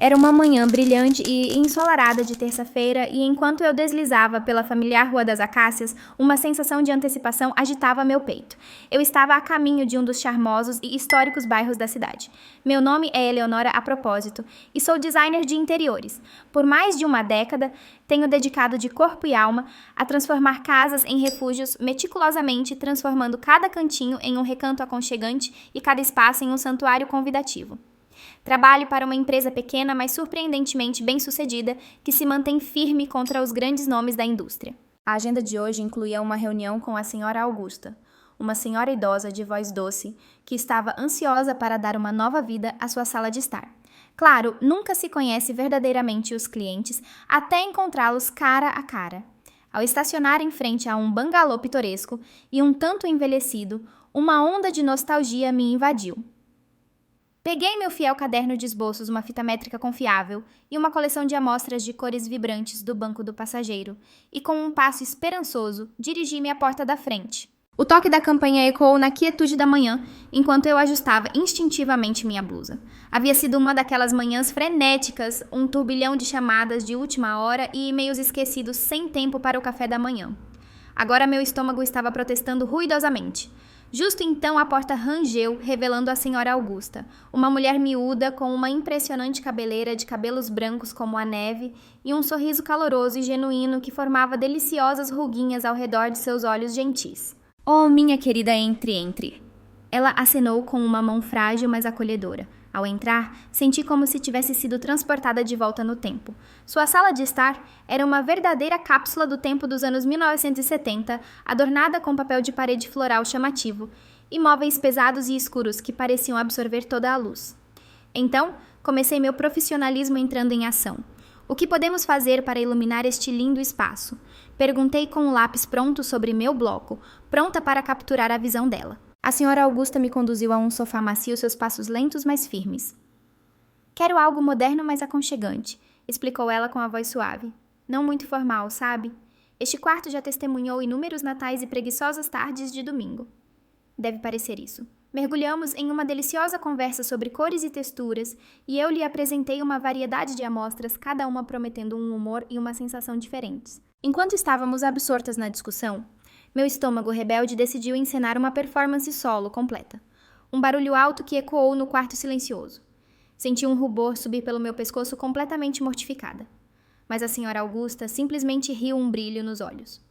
Era uma manhã brilhante e ensolarada de terça-feira, e enquanto eu deslizava pela familiar Rua das Acácias, uma sensação de antecipação agitava meu peito. Eu estava a caminho de um dos charmosos e históricos bairros da cidade. Meu nome é Eleonora a propósito, e sou designer de interiores. Por mais de uma década, tenho dedicado de corpo e alma a transformar casas em refúgios, meticulosamente transformando cada cantinho em um recanto aconchegante e cada espaço em um santuário convidativo. Trabalho para uma empresa pequena, mas surpreendentemente bem-sucedida, que se mantém firme contra os grandes nomes da indústria. A agenda de hoje incluía uma reunião com a senhora Augusta, uma senhora idosa de voz doce, que estava ansiosa para dar uma nova vida à sua sala de estar. Claro, nunca se conhece verdadeiramente os clientes até encontrá-los cara a cara. Ao estacionar em frente a um bangalô pitoresco e um tanto envelhecido, uma onda de nostalgia me invadiu. Peguei meu fiel caderno de esboços, uma fita métrica confiável e uma coleção de amostras de cores vibrantes do banco do passageiro, e com um passo esperançoso, dirigi-me à porta da frente. O toque da campainha ecoou na quietude da manhã, enquanto eu ajustava instintivamente minha blusa. Havia sido uma daquelas manhãs frenéticas, um turbilhão de chamadas de última hora e e-mails esquecidos sem tempo para o café da manhã. Agora meu estômago estava protestando ruidosamente. Justo então a porta rangeu, revelando a senhora Augusta, uma mulher miúda com uma impressionante cabeleira de cabelos brancos como a neve e um sorriso caloroso e genuíno que formava deliciosas ruguinhas ao redor de seus olhos gentis. Oh, minha querida entre. Ela acenou com uma mão frágil, mas acolhedora. Ao entrar, senti como se tivesse sido transportada de volta no tempo. Sua sala de estar era uma verdadeira cápsula do tempo dos anos 1970, adornada com papel de parede floral chamativo, e móveis pesados e escuros que pareciam absorver toda a luz. Então, comecei meu profissionalismo entrando em ação. O que podemos fazer para iluminar este lindo espaço? Perguntei com um lápis pronto sobre meu bloco, pronta para capturar a visão dela. A senhora Augusta me conduziu a um sofá macio, seus passos lentos, mas firmes. Quero algo moderno, mas aconchegante, explicou ela com a voz suave. Não muito formal, sabe? Este quarto já testemunhou inúmeros natais e preguiçosas tardes de domingo. Deve parecer isso. Mergulhamos em uma deliciosa conversa sobre cores e texturas, e eu lhe apresentei uma variedade de amostras, cada uma prometendo um humor e uma sensação diferentes. Enquanto estávamos absortas na discussão, meu estômago rebelde decidiu encenar uma performance solo completa. Um barulho alto que ecoou no quarto silencioso. Senti um rubor subir pelo meu pescoço completamente mortificada. Mas a senhora Augusta simplesmente riu um brilho nos olhos.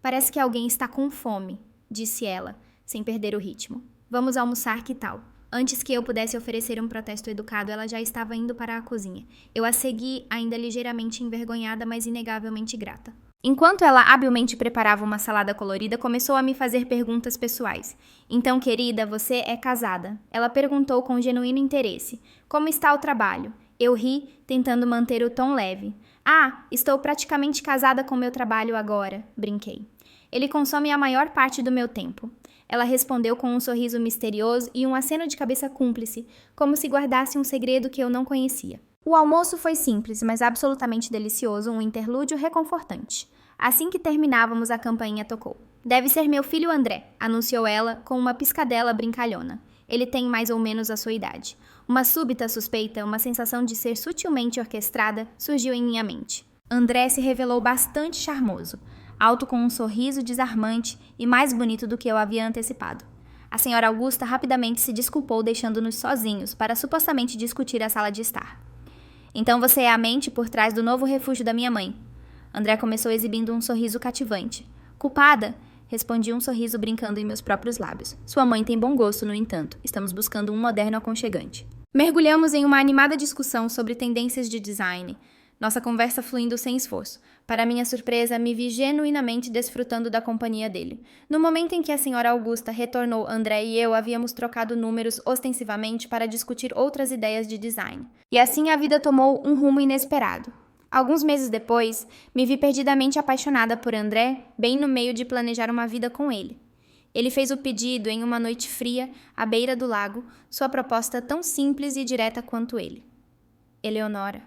Parece que alguém está com fome, disse ela, sem perder o ritmo. Vamos almoçar, que tal? Antes que eu pudesse oferecer um protesto educado, ela já estava indo para a cozinha. Eu a segui, ainda ligeiramente envergonhada, mas inegavelmente grata. Enquanto ela habilmente preparava uma salada colorida, começou a me fazer perguntas pessoais. Então, querida, você é casada? Ela perguntou com genuíno interesse. Como está o trabalho? Eu ri, tentando manter o tom leve. Ah, estou praticamente casada com meu trabalho agora, brinquei. Ele consome a maior parte do meu tempo. Ela respondeu com um sorriso misterioso e um aceno de cabeça cúmplice, como se guardasse um segredo que eu não conhecia. O almoço foi simples, mas absolutamente delicioso, um interlúdio reconfortante. Assim que terminávamos, a campainha tocou. Deve ser meu filho André, anunciou ela, com uma piscadela brincalhona. Ele tem mais ou menos a sua idade. Uma súbita suspeita, uma sensação de ser sutilmente orquestrada, surgiu em minha mente. André se revelou bastante charmoso, alto com um sorriso desarmante e mais bonito do que eu havia antecipado. A senhora Augusta rapidamente se desculpou, deixando-nos sozinhos para supostamente discutir a sala de estar. Então você é a mente por trás do novo refúgio da minha mãe. André começou exibindo um sorriso cativante. Culpada? Respondi um sorriso brincando em meus próprios lábios. Sua mãe tem bom gosto, no entanto. Estamos buscando um moderno aconchegante. Mergulhamos em uma animada discussão sobre tendências de design. Nossa conversa fluindo sem esforço. Para minha surpresa, me vi genuinamente desfrutando da companhia dele. No momento em que a senhora Augusta retornou, André e eu havíamos trocado números ostensivamente para discutir outras ideias de design. E assim a vida tomou um rumo inesperado. Alguns meses depois, me vi perdidamente apaixonada por André, bem no meio de planejar uma vida com ele. Ele fez o pedido em uma noite fria, à beira do lago, sua proposta tão simples e direta quanto ele. Eleonora.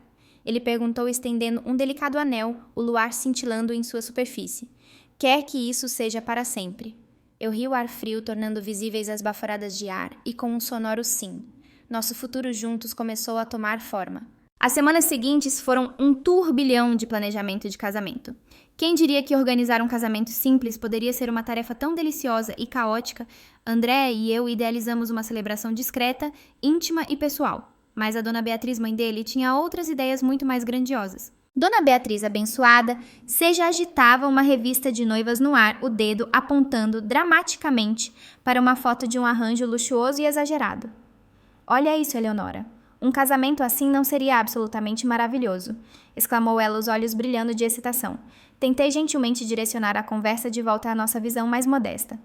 Ele perguntou estendendo um delicado anel, o luar cintilando em sua superfície. Quer que isso seja para sempre. Eu ri o ar frio, tornando visíveis as baforadas de ar, e com um sonoro sim. Nosso futuro juntos começou a tomar forma. As semanas seguintes foram um turbilhão de planejamento de casamento. Quem diria que organizar um casamento simples poderia ser uma tarefa tão deliciosa e caótica? André e eu idealizamos uma celebração discreta, íntima e pessoal. Mas a Dona Beatriz, mãe dele, tinha outras ideias muito mais grandiosas. Dona Beatriz, abençoada, seja agitava uma revista de noivas no ar, o dedo apontando dramaticamente para uma foto de um arranjo luxuoso e exagerado. Olha isso, Eleonora. Um casamento assim não seria absolutamente maravilhoso, exclamou ela, os olhos brilhando de excitação. Tentei gentilmente direcionar a conversa de volta à nossa visão mais modesta.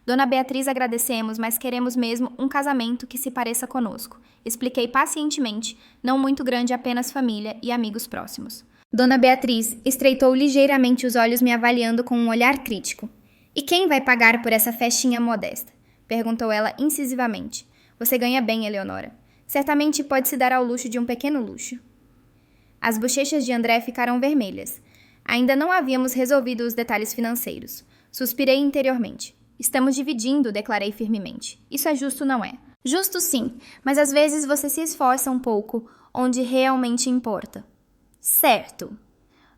Dona Beatriz, agradecemos, mas queremos mesmo um casamento que se pareça conosco. Expliquei pacientemente, não muito grande, apenas família e amigos próximos. Dona Beatriz estreitou ligeiramente os olhos, me avaliando com um olhar crítico. E quem vai pagar por essa festinha modesta? Perguntou ela incisivamente. Você ganha bem, Eleonora. Certamente pode se dar ao luxo de um pequeno luxo. As bochechas de André ficaram vermelhas. Ainda não havíamos resolvido os detalhes financeiros. Suspirei interiormente. Estamos dividindo, declarei firmemente. Isso é justo, não é? Justo sim, mas às vezes você se esforça um pouco onde realmente importa. Certo.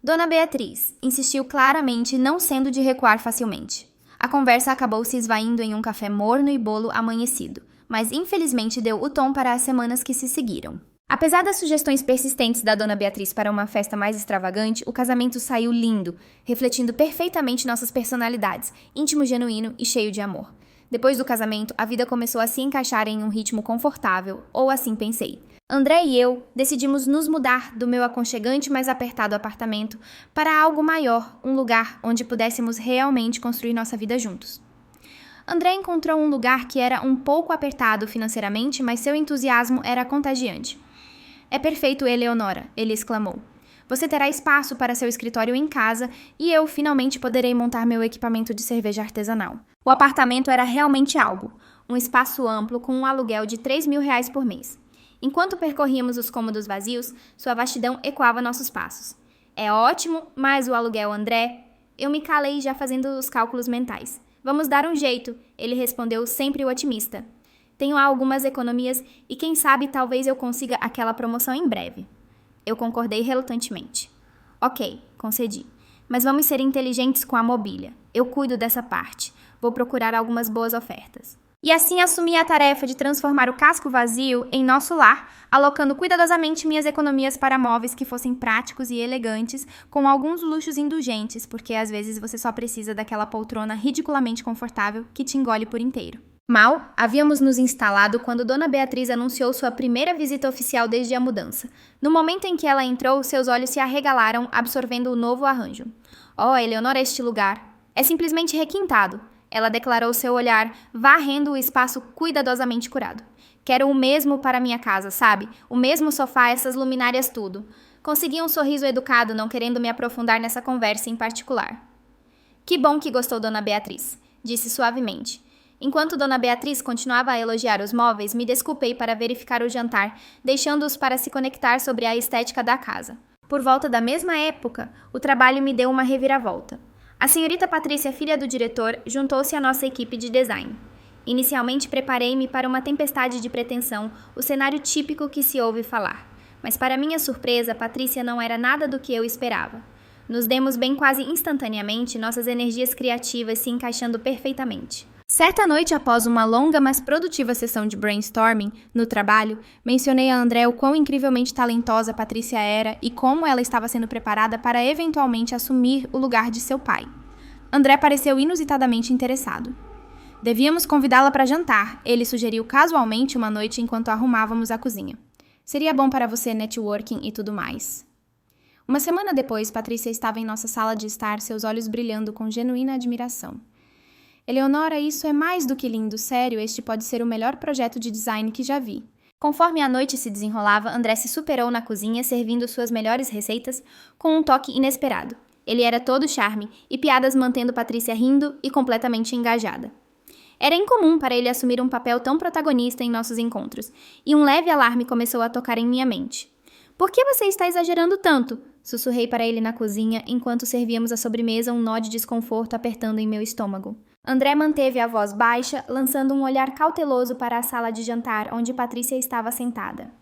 Dona Beatriz insistiu claramente, não sendo de recuar facilmente. A conversa acabou se esvaindo em um café morno e bolo amanhecido, mas infelizmente deu o tom para as semanas que se seguiram. Apesar das sugestões persistentes da Dona Beatriz para uma festa mais extravagante, o casamento saiu lindo, refletindo perfeitamente nossas personalidades, íntimo, genuíno e cheio de amor. Depois do casamento, a vida começou a se encaixar em um ritmo confortável, ou assim pensei. André e eu decidimos nos mudar do meu aconchegante, mas apertado apartamento para algo maior, um lugar onde pudéssemos realmente construir nossa vida juntos. André encontrou um lugar que era um pouco apertado financeiramente, mas seu entusiasmo era contagiante. É perfeito, Eleonora, ele exclamou. Você terá espaço para seu escritório em casa e eu finalmente poderei montar meu equipamento de cerveja artesanal. O apartamento era realmente algo, um espaço amplo com um aluguel de R$3.000 por mês. Enquanto percorríamos os cômodos vazios, sua vastidão ecoava nossos passos. É ótimo, mas o aluguel, André... Eu me calei já fazendo os cálculos mentais. Vamos dar um jeito, ele respondeu sempre otimista. Tenho algumas economias e quem sabe talvez eu consiga aquela promoção em breve. Eu concordei relutantemente. Ok, concedi. Mas vamos ser inteligentes com a mobília. Eu cuido dessa parte. Vou procurar algumas boas ofertas. E assim assumi a tarefa de transformar o casco vazio em nosso lar, alocando cuidadosamente minhas economias para móveis que fossem práticos e elegantes, com alguns luxos indulgentes, porque às vezes você só precisa daquela poltrona ridiculamente confortável que te engole por inteiro. Mal havíamos nos instalado quando Dona Beatriz anunciou sua primeira visita oficial desde a mudança. No momento em que ela entrou, seus olhos se arregalaram, absorvendo o novo arranjo. Oh, Eleonora, este lugar é simplesmente requintado. Ela declarou seu olhar, varrendo o espaço cuidadosamente curado. Quero o mesmo para minha casa, sabe? O mesmo sofá, essas luminárias, tudo. Consegui um sorriso educado, não querendo me aprofundar nessa conversa em particular. Que bom que gostou, Dona Beatriz, disse suavemente. Enquanto Dona Beatriz continuava a elogiar os móveis, me desculpei para verificar o jantar, deixando-os para se conectar sobre a estética da casa. Por volta da mesma época, o trabalho me deu uma reviravolta. A senhorita Patrícia, filha do diretor, juntou-se à nossa equipe de design. Inicialmente preparei-me para uma tempestade de pretensão, o cenário típico que se ouve falar. Mas para minha surpresa, Patrícia não era nada do que eu esperava. Nos demos bem quase instantaneamente, nossas energias criativas se encaixando perfeitamente. Certa noite, após uma longa, mas produtiva sessão de brainstorming no trabalho, mencionei a André o quão incrivelmente talentosa Patrícia era e como ela estava sendo preparada para eventualmente assumir o lugar de seu pai. André pareceu inusitadamente interessado. Devíamos convidá-la para jantar, ele sugeriu casualmente uma noite enquanto arrumávamos a cozinha. Seria bom para você networking e tudo mais. Uma semana depois, Patrícia estava em nossa sala de estar, seus olhos brilhando com genuína admiração. Eleonora, isso é mais do que lindo, sério, este pode ser o melhor projeto de design que já vi. Conforme a noite se desenrolava, André se superou na cozinha, servindo suas melhores receitas com um toque inesperado. Ele era todo charme e piadas, mantendo Patrícia rindo e completamente engajada. Era incomum para ele assumir um papel tão protagonista em nossos encontros, e um leve alarme começou a tocar em minha mente. Por que você está exagerando tanto? Sussurrei para ele na cozinha, enquanto servíamos a sobremesa, um nó de desconforto apertando em meu estômago. André manteve a voz baixa, lançando um olhar cauteloso para a sala de jantar, onde Patrícia estava sentada.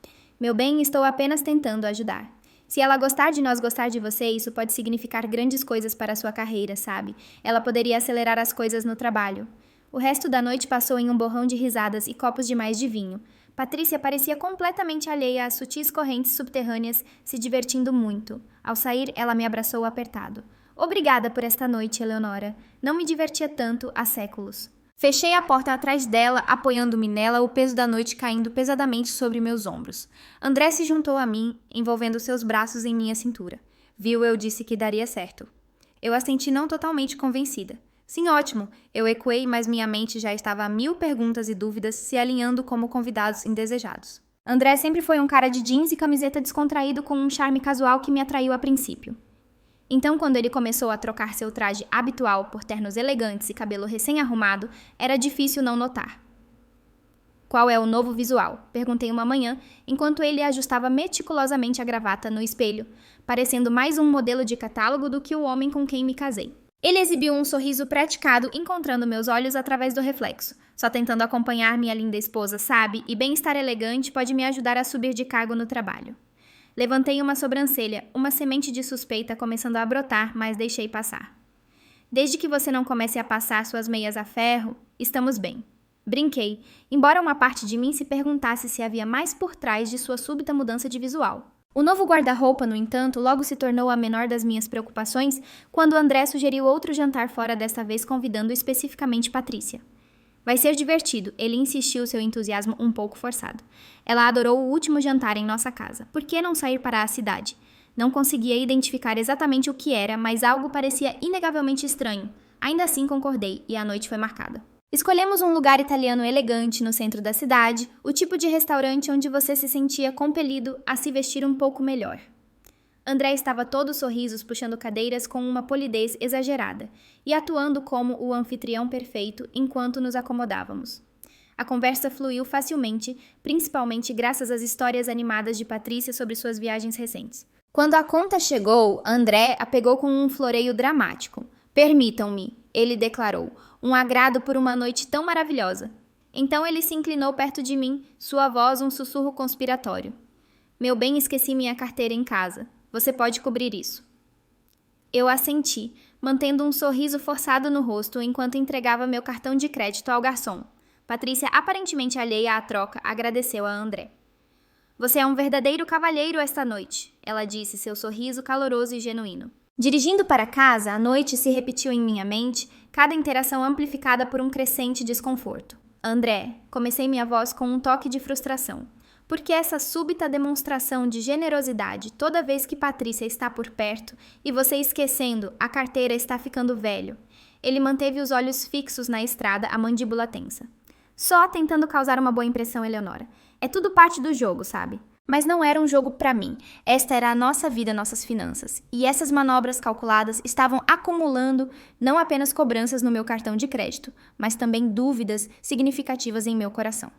Meu bem, estou apenas tentando ajudar. Se ela gostar de nós gostar de você, isso pode significar grandes coisas para a sua carreira, sabe? Ela poderia acelerar as coisas no trabalho. O resto da noite passou em um borrão de risadas e copos demais de vinho. Patrícia parecia completamente alheia às sutis correntes subterrâneas, se divertindo muito. Ao sair, ela me abraçou apertado. Obrigada por esta noite, Eleonora. Não me divertia tanto há séculos. Fechei a porta atrás dela, apoiando-me nela, o peso da noite caindo pesadamente sobre meus ombros. André se juntou a mim, envolvendo seus braços em minha cintura. Viu, eu disse que daria certo. Eu assenti não totalmente convencida. Sim, ótimo, eu ecoei, mas minha mente já estava a 1000 perguntas e dúvidas se alinhando como convidados indesejados. André sempre foi um cara de jeans e camiseta descontraído com um charme casual que me atraiu a princípio. Então, quando ele começou a trocar seu traje habitual por ternos elegantes e cabelo recém-arrumado, era difícil não notar. Qual é o novo visual? Perguntei uma manhã, enquanto ele ajustava meticulosamente a gravata no espelho, parecendo mais um modelo de catálogo do que o homem com quem me casei. Ele exibiu um sorriso praticado, encontrando meus olhos através do reflexo. Só tentando acompanhar minha linda esposa, sabe? E bem-estar elegante pode me ajudar a subir de cargo no trabalho. Levantei uma sobrancelha, uma semente de suspeita começando a brotar, mas deixei passar. Desde que você não comece a passar suas meias a ferro, estamos bem. Brinquei, embora uma parte de mim se perguntasse se havia mais por trás de sua súbita mudança de visual. O novo guarda-roupa, no entanto, logo se tornou a menor das minhas preocupações quando André sugeriu outro jantar fora, desta vez convidando especificamente Patrícia. Vai ser divertido, ele insistiu, seu entusiasmo um pouco forçado. Ela adorou o último jantar em nossa casa. Por que não sair para a cidade? Não conseguia identificar exatamente o que era, mas algo parecia inegavelmente estranho. Ainda assim concordei, e a noite foi marcada. Escolhemos um lugar italiano elegante no centro da cidade, o tipo de restaurante onde você se sentia compelido a se vestir um pouco melhor. André estava todo sorrisos, puxando cadeiras com uma polidez exagerada e atuando como o anfitrião perfeito enquanto nos acomodávamos. A conversa fluiu facilmente, principalmente graças às histórias animadas de Patrícia sobre suas viagens recentes. Quando a conta chegou, André a pegou com um floreio dramático. "Permitam-me", ele declarou, "um agrado por uma noite tão maravilhosa." Então ele se inclinou perto de mim, sua voz um sussurro conspiratório. "Meu bem, esqueci minha carteira em casa. Você pode cobrir isso." Eu assenti, mantendo um sorriso forçado no rosto enquanto entregava meu cartão de crédito ao garçom. Patrícia, aparentemente alheia à troca, agradeceu a André. "Você é um verdadeiro cavalheiro esta noite", ela disse, seu sorriso caloroso e genuíno. Dirigindo para casa, a noite se repetiu em minha mente, cada interação amplificada por um crescente desconforto. "André", comecei minha voz com um toque de frustração. "Por que essa súbita demonstração de generosidade toda vez que Patrícia está por perto e você esquecendo, a carteira está ficando velho?" Ele manteve os olhos fixos na estrada, a mandíbula tensa. "Só tentando causar uma boa impressão, Eleonora. É tudo parte do jogo, sabe? Mas não era um jogo pra mim. Esta era a nossa vida, nossas finanças. E essas manobras calculadas estavam acumulando não apenas cobranças no meu cartão de crédito, mas também dúvidas significativas em meu coração.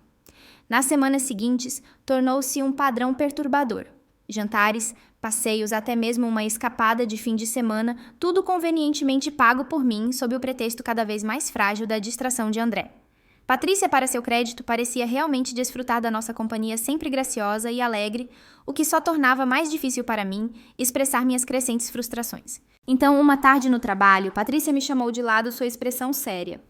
Nas semanas seguintes, tornou-se um padrão perturbador. Jantares, passeios, até mesmo uma escapada de fim de semana, tudo convenientemente pago por mim sob o pretexto cada vez mais frágil da distração de André. Patrícia, para seu crédito, parecia realmente desfrutar da nossa companhia sempre graciosa e alegre, o que só tornava mais difícil para mim expressar minhas crescentes frustrações. Então, uma tarde no trabalho, Patrícia me chamou de lado, sua expressão séria.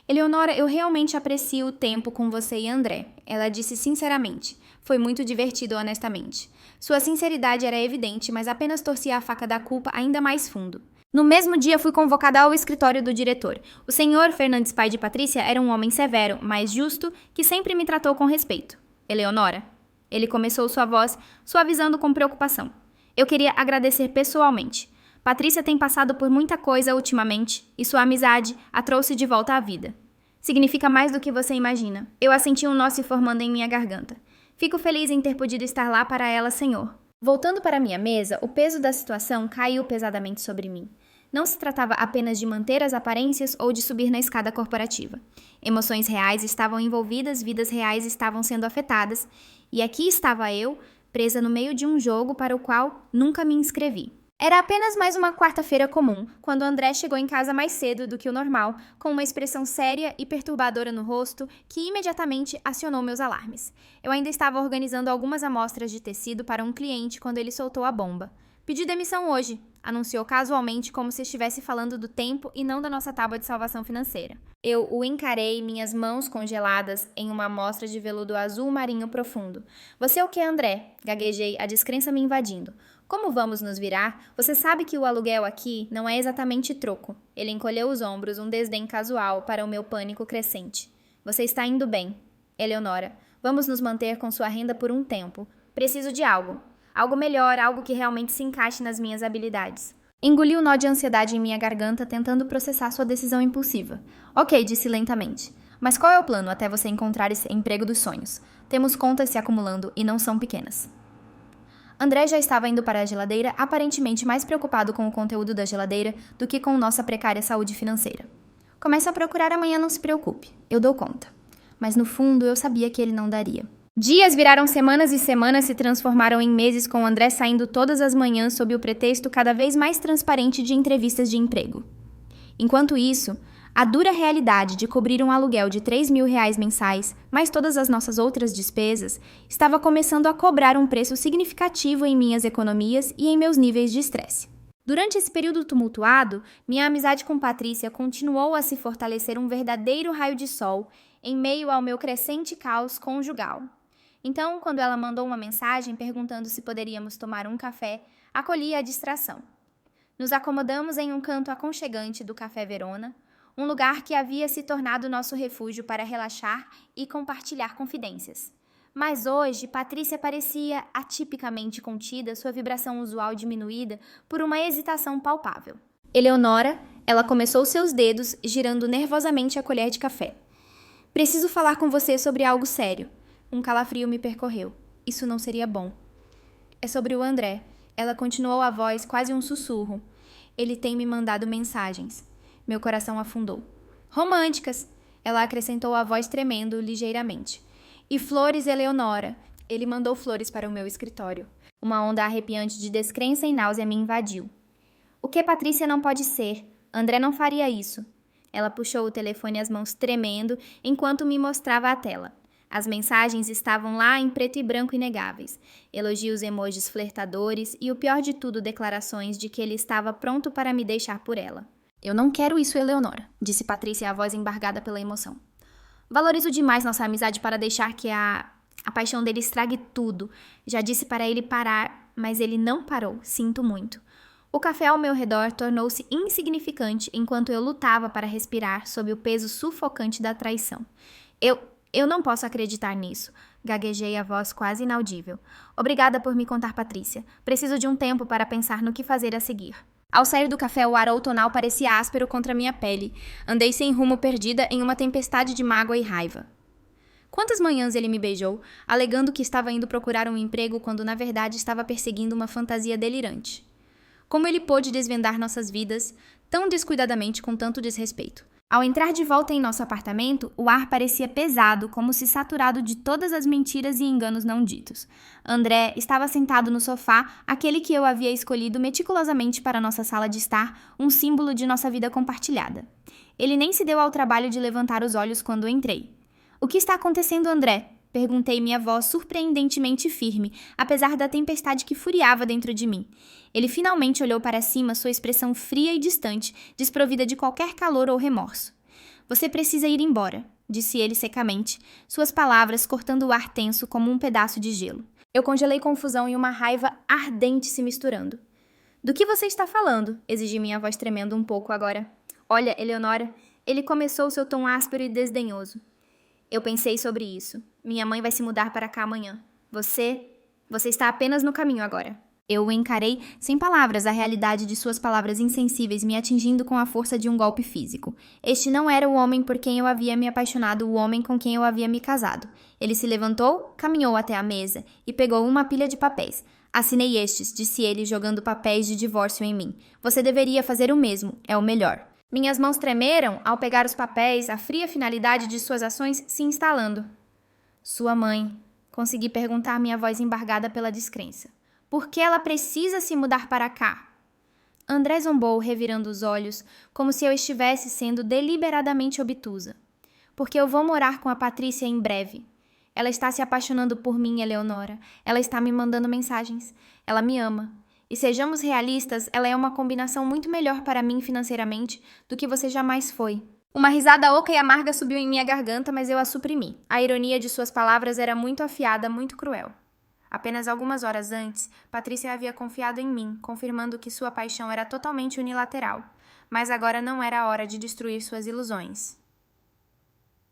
"Eleonora, eu realmente aprecio o tempo com você e André", ela disse sinceramente. Foi muito divertido, honestamente. Sua sinceridade era evidente, mas apenas torcia a faca da culpa ainda mais fundo. No mesmo dia, fui convocada ao escritório do diretor. O senhor Fernandes, pai de Patrícia, era um homem severo, mas justo, que sempre me tratou com respeito. "Eleonora", ele começou sua voz, suavizando com preocupação. "Eu queria agradecer pessoalmente. Patrícia tem passado por muita coisa ultimamente, e sua amizade a trouxe de volta à vida. Significa mais do que você imagina." Eu a senti um nó se formando em minha garganta. "Fico feliz em ter podido estar lá para ela, senhor." Voltando para minha mesa, o peso da situação caiu pesadamente sobre mim. Não se tratava apenas de manter as aparências ou de subir na escada corporativa. Emoções reais estavam envolvidas, vidas reais estavam sendo afetadas, e aqui estava eu, presa no meio de um jogo para o qual nunca me inscrevi. Era apenas mais uma quarta-feira comum, quando André chegou em casa mais cedo do que o normal, com uma expressão séria e perturbadora no rosto que imediatamente acionou meus alarmes. Eu ainda estava organizando algumas amostras de tecido para um cliente quando ele soltou a bomba. Pedi demissão hoje, anunciou casualmente como se estivesse falando do tempo e não da nossa tábua de salvação financeira. Eu o encarei, minhas mãos congeladas em uma amostra de veludo azul marinho profundo. Você é o que, André? Gaguejei, a descrença me invadindo. Como vamos nos virar? Você sabe que o aluguel aqui não é exatamente troco. Ele encolheu os ombros, um desdém casual para o meu pânico crescente. Você está indo bem. Eleonora, vamos nos manter com sua renda por um tempo. Preciso de algo. Algo melhor, algo que realmente se encaixe nas minhas habilidades. Engoli o nó de ansiedade em minha garganta, tentando processar sua decisão impulsiva. Ok, disse lentamente. Mas qual é o plano até você encontrar esse emprego dos sonhos? Temos contas se acumulando e não são pequenas. André já estava indo para a geladeira, aparentemente mais preocupado com o conteúdo da geladeira do que com nossa precária saúde financeira. Comece a procurar amanhã, não se preocupe. Eu dou conta. Mas no fundo, eu sabia que ele não daria. Dias viraram semanas e semanas se transformaram em meses com André saindo todas as manhãs sob o pretexto cada vez mais transparente de entrevistas de emprego. Enquanto isso, a dura realidade de cobrir um aluguel de R$3.000 mensais, mais todas as nossas outras despesas, estava começando a cobrar um preço significativo em minhas economias e em meus níveis de estresse. Durante esse período tumultuado, minha amizade com Patrícia continuou a se fortalecer um verdadeiro raio de sol em meio ao meu crescente caos conjugal. Então, quando ela mandou uma mensagem perguntando se poderíamos tomar um café, acolhi a distração. Nos acomodamos em um canto aconchegante do Café Verona, um lugar que havia se tornado nosso refúgio para relaxar e compartilhar confidências. Mas hoje, Patrícia parecia atipicamente contida, sua vibração usual diminuída por uma hesitação palpável. Eleonora, ela começou seus dedos, girando nervosamente a colher de café. Preciso falar com você sobre algo sério. Um calafrio me percorreu. Isso não seria bom. É sobre o André. Ela continuou a voz quase um sussurro. Ele tem me mandado mensagens. Meu coração afundou. Românticas! Ela acrescentou a voz tremendo ligeiramente. E flores, Eleonora. Ele mandou flores para o meu escritório. Uma onda arrepiante de descrença e náusea me invadiu. O que Patrícia não pode ser? André não faria isso. Ela puxou o telefone às mãos tremendo enquanto me mostrava a tela. As mensagens estavam lá em preto e branco inegáveis. Elogios emojis flertadores e o pior de tudo, declarações de que ele estava pronto para me deixar por ela. Eu não quero isso, Eleonora, disse Patrícia, a voz embargada pela emoção. Valorizo demais nossa amizade para deixar que a paixão dele estrague tudo. Já disse para ele parar, mas ele não parou, sinto muito. O café ao meu redor tornou-se insignificante enquanto eu lutava para respirar sob o peso sufocante da traição. Eu não posso acreditar nisso, gaguejei a voz quase inaudível. Obrigada por me contar, Patrícia. Preciso de um tempo para pensar no que fazer a seguir. Ao sair do café, o ar outonal parecia áspero contra minha pele. Andei sem rumo, perdida em uma tempestade de mágoa e raiva. Quantas manhãs ele me beijou, alegando que estava indo procurar um emprego quando na verdade estava perseguindo uma fantasia delirante. Como ele pôde desvendar nossas vidas tão descuidadamente com tanto desrespeito? Ao entrar de volta em nosso apartamento, o ar parecia pesado, como se saturado de todas as mentiras e enganos não ditos. André estava sentado no sofá, aquele que eu havia escolhido meticulosamente para nossa sala de estar, um símbolo de nossa vida compartilhada. Ele nem se deu ao trabalho de levantar os olhos quando entrei. O que está acontecendo, André? Perguntei, minha voz surpreendentemente firme, apesar da tempestade que furiava dentro de mim. Ele finalmente olhou para cima, sua expressão fria e distante, desprovida de qualquer calor ou remorso. Você precisa ir embora, disse ele secamente, suas palavras cortando o ar tenso como um pedaço de gelo. Eu congelei confusão e uma raiva ardente se misturando. Do que você está falando? Exigi minha voz tremendo um pouco agora. Olha, Eleonora, ele começou seu tom áspero e desdenhoso. Eu pensei sobre isso. Minha mãe vai se mudar para cá amanhã. Você está apenas no caminho agora. Eu o encarei sem palavras, a realidade de suas palavras insensíveis me atingindo com a força de um golpe físico. Este não era o homem por quem eu havia me apaixonado, o homem com quem eu havia me casado. Ele se levantou, caminhou até a mesa e pegou uma pilha de papéis. Assinei estes, disse ele, jogando papéis de divórcio em mim. Você deveria fazer o mesmo, é o melhor. Minhas mãos tremeram ao pegar os papéis, a fria finalidade de suas ações se instalando. Sua mãe. Consegui perguntar, minha voz embargada pela descrença. Por que ela precisa se mudar para cá? André zombou, revirando os olhos, como se eu estivesse sendo deliberadamente obtusa. Porque eu vou morar com a Patrícia em breve. Ela está se apaixonando por mim, Eleonora. Ela está me mandando mensagens. Ela me ama. E sejamos realistas, ela é uma combinação muito melhor para mim financeiramente do que você jamais foi. Uma risada oca e amarga subiu em minha garganta, mas eu a suprimi. A ironia de suas palavras era muito afiada, muito cruel. Apenas algumas horas antes, Patrícia havia confiado em mim, confirmando que sua paixão era totalmente unilateral. Mas agora não era a hora de destruir suas ilusões.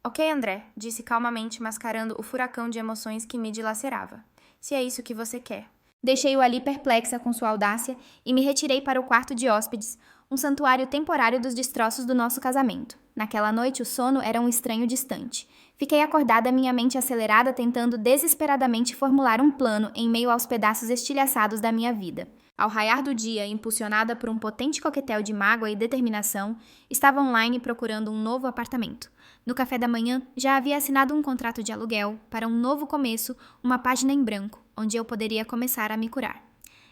Ok, André, disse calmamente, mascarando o furacão de emoções que me dilacerava. Se é isso que você quer. Deixei-o ali perplexa com sua audácia e me retirei para o quarto de hóspedes, um santuário temporário dos destroços do nosso casamento. Naquela noite, o sono era um estranho distante. Fiquei acordada, minha mente acelerada, tentando desesperadamente formular um plano em meio aos pedaços estilhaçados da minha vida. Ao raiar do dia, impulsionada por um potente coquetel de mágoa e determinação, estava online procurando um novo apartamento. No café da manhã, já havia assinado um contrato de aluguel para um novo começo, uma página em branco, onde eu poderia começar a me curar.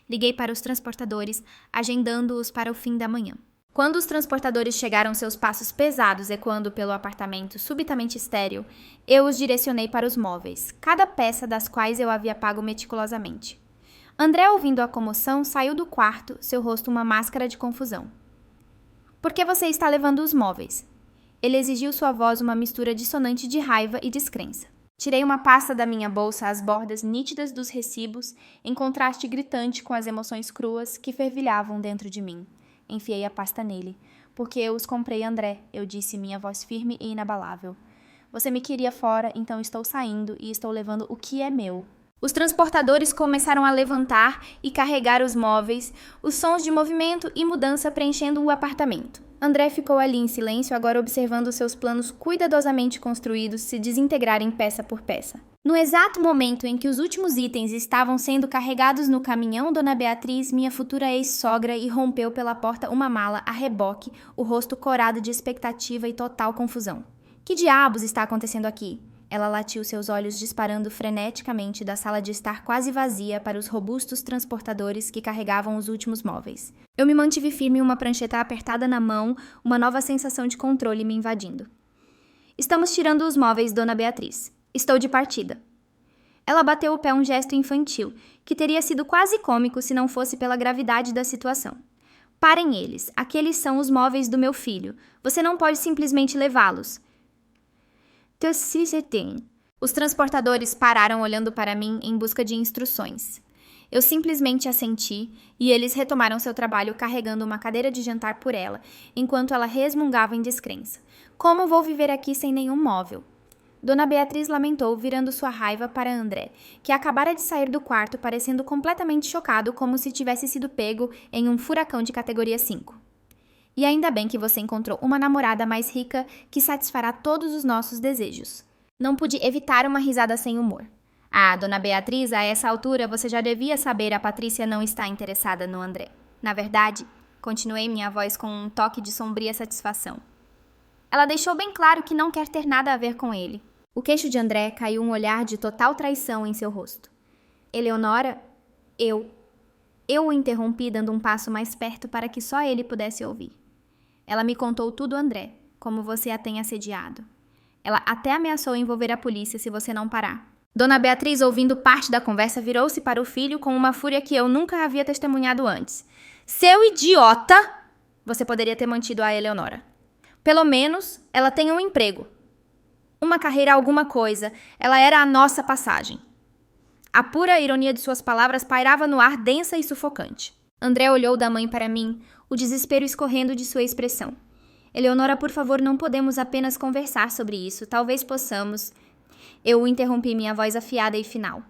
Liguei para os transportadores, agendando-os para o fim da manhã. Quando os transportadores chegaram, seus passos pesados ecoando pelo apartamento subitamente estéril, eu os direcionei para os móveis, cada peça das quais eu havia pago meticulosamente. André, ouvindo a comoção, saiu do quarto, seu rosto uma máscara de confusão. Por que você está levando os móveis? Ele exigiu sua voz uma mistura dissonante de raiva e descrença. Tirei uma pasta da minha bolsa às bordas nítidas dos recibos, em contraste gritante com as emoções cruas que fervilhavam dentro de mim. Enfiei a pasta nele. Porque eu os comprei, André, eu disse, minha voz firme e inabalável. Você me queria fora, então estou saindo e estou levando o que é meu. Os transportadores começaram a levantar e carregar os móveis, os sons de movimento e mudança preenchendo o apartamento. André ficou ali em silêncio, agora observando seus planos cuidadosamente construídos se desintegrarem peça por peça. No exato momento em que os últimos itens estavam sendo carregados no caminhão, Dona Beatriz, minha futura ex-sogra, irrompeu pela porta uma mala a reboque, o rosto corado de expectativa e total confusão. Que diabos está acontecendo aqui? Ela latiu, seus olhos disparando freneticamente da sala de estar quase vazia para os robustos transportadores que carregavam os últimos móveis. Eu me mantive firme, uma prancheta apertada na mão, uma nova sensação de controle me invadindo. Estamos tirando os móveis, Dona Beatriz. Estou de partida. Ela bateu o pé, um gesto infantil, que teria sido quase cômico se não fosse pela gravidade da situação. Parem eles. Aqueles são os móveis do meu filho. Você não pode simplesmente levá-los. Os transportadores pararam olhando para mim em busca de instruções. Eu simplesmente assenti e eles retomaram seu trabalho carregando uma cadeira de jantar por ela, enquanto ela resmungava em descrença. Como vou viver aqui sem nenhum móvel? Dona Beatriz lamentou, virando sua raiva para André, que acabara de sair do quarto parecendo completamente chocado, como se tivesse sido pego em um furacão de categoria 5. E ainda bem que você encontrou uma namorada mais rica que satisfará todos os nossos desejos. Não pude evitar uma risada sem humor. Ah, Dona Beatriz, a essa altura você já devia saber, a Patrícia não está interessada no André. Na verdade, continuei minha voz com um toque de sombria satisfação. Ela deixou bem claro que não quer ter nada a ver com ele. O queixo de André caiu um olhar de total traição em seu rosto. Eleonora, eu o interrompi dando um passo mais perto para que só ele pudesse ouvir. Ela me contou tudo, André, como você a tem assediado. Ela até ameaçou envolver a polícia se você não parar. Dona Beatriz, ouvindo parte da conversa, virou-se para o filho com uma fúria que eu nunca havia testemunhado antes. Seu idiota! Você poderia ter mantido a Eleonora. Pelo menos, ela tem um emprego. Uma carreira, alguma coisa. Ela era a nossa passagem. A pura ironia de suas palavras pairava no ar densa e sufocante. André olhou da mãe para mim, o desespero escorrendo de sua expressão. Eleonora, por favor, não podemos apenas conversar sobre isso. Talvez possamos. Eu o interrompi, minha voz afiada e final.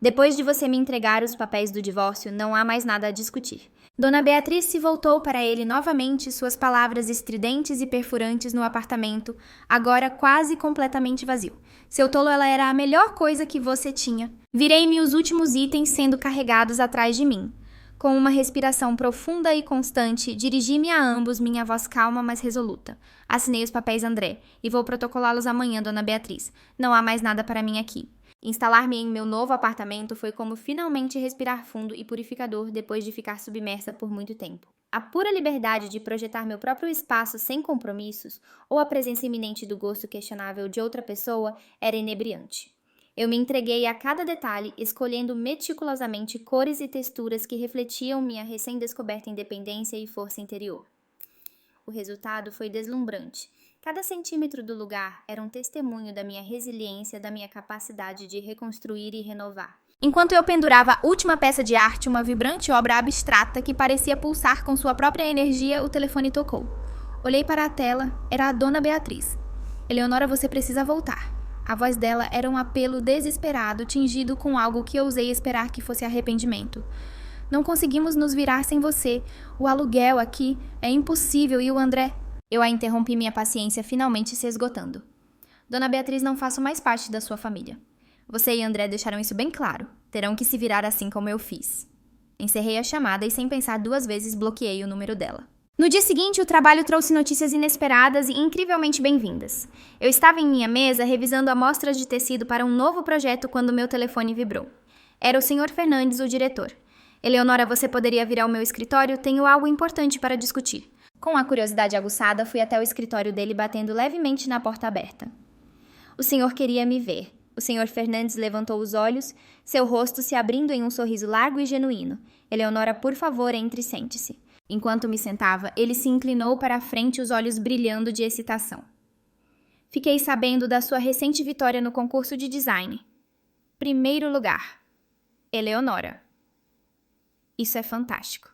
Depois de você me entregar os papéis do divórcio, não há mais nada a discutir. Dona Beatriz se voltou para ele novamente, suas palavras estridentes e perfurantes no apartamento, agora quase completamente vazio. Seu tolo, ela era a melhor coisa que você tinha. Virei-me os últimos itens sendo carregados atrás de mim. Com uma respiração profunda e constante, dirigi-me a ambos, minha voz calma, mas resoluta. Assinei os papéis, André, e vou protocolá-los amanhã, Dona Beatriz. Não há mais nada para mim aqui. Instalar-me em meu novo apartamento foi como finalmente respirar fundo e purificador depois de ficar submersa por muito tempo. A pura liberdade de projetar meu próprio espaço sem compromissos, ou a presença iminente do gosto questionável de outra pessoa, era inebriante. Eu me entreguei a cada detalhe, escolhendo meticulosamente cores e texturas que refletiam minha recém-descoberta independência e força interior. O resultado foi deslumbrante. Cada centímetro do lugar era um testemunho da minha resiliência, da minha capacidade de reconstruir e renovar. Enquanto eu pendurava a última peça de arte, uma vibrante obra abstrata que parecia pulsar com sua própria energia, o telefone tocou. Olhei para a tela, era a Dona Beatriz. Eleonora, você precisa voltar. A voz dela era um apelo desesperado, tingido com algo que ousei esperar que fosse arrependimento. Não conseguimos nos virar sem você. O aluguel aqui é impossível e o André... Eu a interrompi, minha paciência finalmente se esgotando. Dona Beatriz, não faço mais parte da sua família. Você e André deixaram isso bem claro. Terão que se virar assim como eu fiz. Encerrei a chamada e, sem pensar duas vezes, bloqueei o número dela. No dia seguinte, o trabalho trouxe notícias inesperadas e incrivelmente bem-vindas. Eu estava em minha mesa revisando amostras de tecido para um novo projeto quando meu telefone vibrou. Era o Sr. Fernandes, o diretor. Eleonora, você poderia vir ao meu escritório? Tenho algo importante para discutir. Com a curiosidade aguçada, fui até o escritório dele batendo levemente na porta aberta. O senhor queria me ver. O Sr. Fernandes levantou os olhos, seu rosto se abrindo em um sorriso largo e genuíno. Eleonora, por favor, entre e sente-se. Enquanto me sentava, ele se inclinou para a frente, os olhos brilhando de excitação. Fiquei sabendo da sua recente vitória no concurso de design. Primeiro lugar. Eleonora. Isso é fantástico.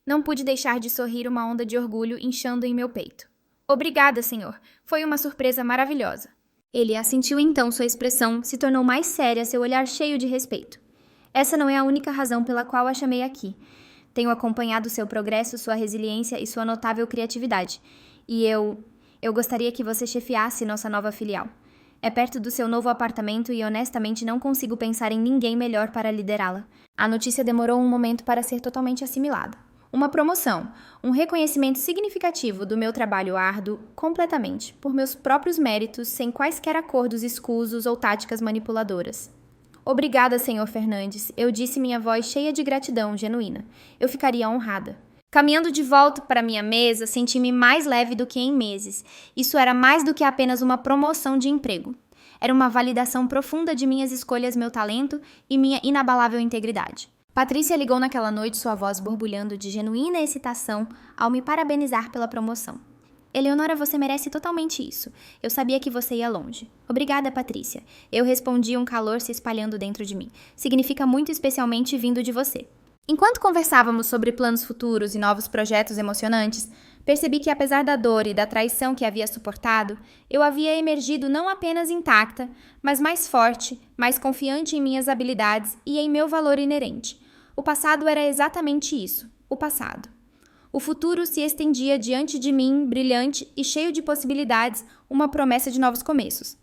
Não pude deixar de sorrir, uma onda de orgulho inchando em meu peito. Obrigada, senhor. Foi uma surpresa maravilhosa. Ele assentiu então, sua expressão se tornou mais séria, seu olhar cheio de respeito. Essa não é a única razão pela qual a chamei aqui. Tenho acompanhado seu progresso, sua resiliência e sua notável criatividade. E eu gostaria que você chefiasse nossa nova filial. É perto do seu novo apartamento e honestamente não consigo pensar em ninguém melhor para liderá-la. A notícia demorou um momento para ser totalmente assimilada. Uma promoção, um reconhecimento significativo do meu trabalho árduo, completamente, por meus próprios méritos, sem quaisquer acordos escusos ou táticas manipuladoras. Obrigada, Sr. Fernandes, eu disse, minha voz cheia de gratidão genuína. Eu ficaria honrada. Caminhando de volta para minha mesa, senti-me mais leve do que em meses. Isso era mais do que apenas uma promoção de emprego. Era uma validação profunda de minhas escolhas, meu talento e minha inabalável integridade. Patrícia ligou naquela noite, sua voz borbulhando de genuína excitação ao me parabenizar pela promoção. Eleonora, você merece totalmente isso. Eu sabia que você ia longe. Obrigada, Patrícia. Eu respondi, um calor se espalhando dentro de mim. Significa muito, especialmente vindo de você. Enquanto conversávamos sobre planos futuros e novos projetos emocionantes, percebi que, apesar da dor e da traição que havia suportado, eu havia emergido não apenas intacta, mas mais forte, mais confiante em minhas habilidades e em meu valor inerente. O passado era exatamente isso, o passado. O futuro se estendia diante de mim, brilhante e cheio de possibilidades, uma promessa de novos começos.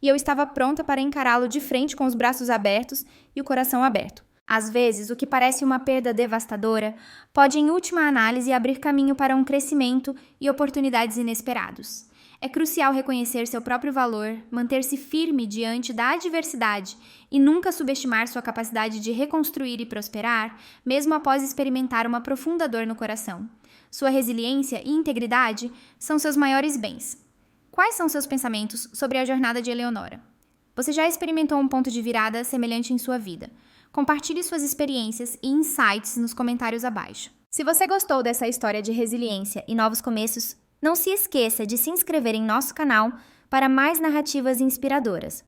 E eu estava pronta para encará-lo de frente com os braços abertos e o coração aberto. Às vezes, o que parece uma perda devastadora pode, em última análise, abrir caminho para um crescimento e oportunidades inesperados. É crucial reconhecer seu próprio valor, manter-se firme diante da adversidade e nunca subestimar sua capacidade de reconstruir e prosperar, mesmo após experimentar uma profunda dor no coração. Sua resiliência e integridade são seus maiores bens. Quais são seus pensamentos sobre a jornada de Eleonora? Você já experimentou um ponto de virada semelhante em sua vida? Compartilhe suas experiências e insights nos comentários abaixo. Se você gostou dessa história de resiliência e novos começos, não se esqueça de se inscrever em nosso canal para mais narrativas inspiradoras.